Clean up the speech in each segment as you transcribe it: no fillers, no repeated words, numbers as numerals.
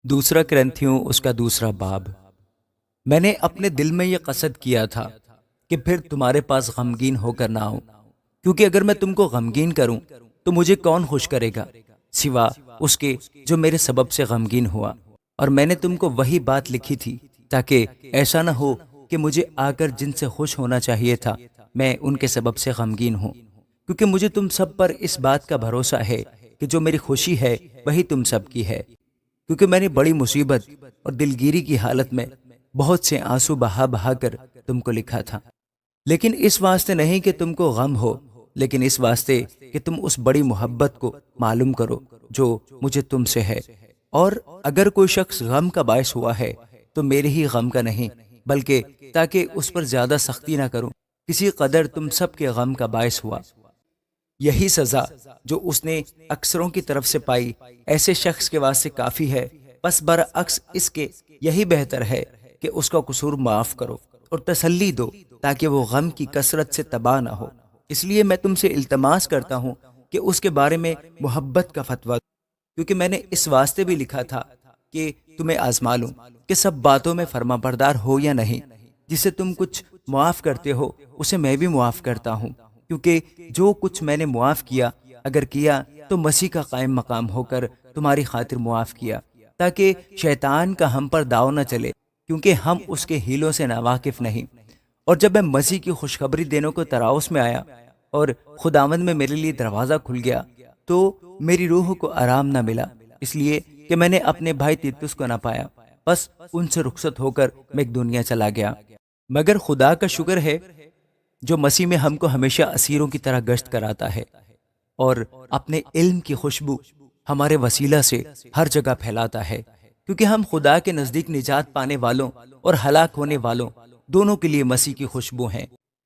دوسرا کرنتھیوں اس کا دوسرا باب۔ میں نے اپنے دل میں یہ قصد کیا تھا کہ پھر تمہارے پاس غمگین ہو کر نہ آؤں، کیونکہ اگر میں تم کو غمگین کروں تو مجھے کون خوش کرے گا سوا اس کے جو میرے سبب سے غمگین ہوا۔ اور میں نے تم کو وہی بات لکھی تھی تاکہ ایسا نہ ہو کہ مجھے آ کر جن سے خوش ہونا چاہیے تھا میں ان کے سبب سے غمگین ہوں، کیونکہ مجھے تم سب پر اس بات کا بھروسہ ہے کہ جو میری خوشی ہے وہی تم سب کی ہے، کیونکہ میں نے بڑی مصیبت اور دلگیری کی حالت میں بہت سے آنسو بہا بہا کر تم کو لکھا تھا، لیکن اس واسطے نہیں کہ تم کو غم ہو، لیکن اس واسطے کہ تم اس بڑی محبت کو معلوم کرو جو مجھے تم سے ہے۔ اور اگر کوئی شخص غم کا باعث ہوا ہے تو میرے ہی غم کا نہیں، بلکہ تاکہ اس پر زیادہ سختی نہ کروں، کسی قدر تم سب کے غم کا باعث ہوا۔ یہی سزا جو اس نے اکثروں کی طرف سے پائی ایسے شخص کے واسطے کافی ہے، پس برعکس اس کے یہی بہتر ہے کہ اس کا قصور معاف کرو اور تسلی دو تاکہ وہ غم کی کثرت سے تباہ نہ ہو۔ اس لیے میں تم سے التماس کرتا ہوں کہ اس کے بارے میں محبت کا فتویٰ دو، کیونکہ میں نے اس واسطے بھی لکھا تھا کہ تمہیں آزما لوں کہ سب باتوں میں فرما بردار ہو یا نہیں۔ جسے تم کچھ معاف کرتے ہو اسے میں بھی معاف کرتا ہوں، کیونکہ جو کچھ میں نے معاف کیا اگر کیا تو مسیح کا قائم مقام ہو کر تمہاری خاطر معاف کیا، تاکہ شیطان کا ہم پر داؤ نہ چلے، کیونکہ ہم اس کے ہیلوں سے ناواقف نہیں۔ اور جب میں مسیح کی خوشخبری دینے کو تراؤس میں آیا اور خداوند میں میرے لیے دروازہ کھل گیا تو میری روح کو آرام نہ ملا، اس لیے کہ میں نے اپنے بھائی تیتس کو نہ پایا، بس ان سے رخصت ہو کر میں ایک دنیا چلا گیا۔ مگر خدا کا شکر ہے جو مسیح میں ہم کو ہمیشہ اسیروں کی طرح گشت کراتا ہے اور اپنے علم کی خوشبو ہمارے وسیلہ سے ہر جگہ پھیلاتا ہے، کیونکہ ہم خدا کے نزدیک نجات پانے والوں اور ہلاک ہونے والوں دونوں کے لیے مسیح کی خوشبو ہیں۔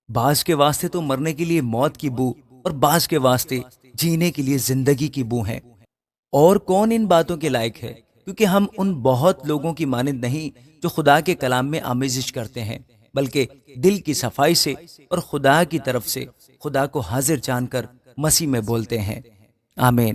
بعض کے واسطے تو مرنے کے لیے موت کی بو اور بعض کے واسطے جینے کے لیے زندگی کی بو ہیں۔ اور کون ان باتوں کے لائق ہے؟ کیونکہ ہم ان بہت لوگوں کی مانند نہیں جو خدا کے کلام میں آمیزش کرتے ہیں، بلکہ دل کی صفائی سے اور خدا کی طرف سے خدا کو حاضر جان کر مسیح میں بولتے ہیں۔ آمین۔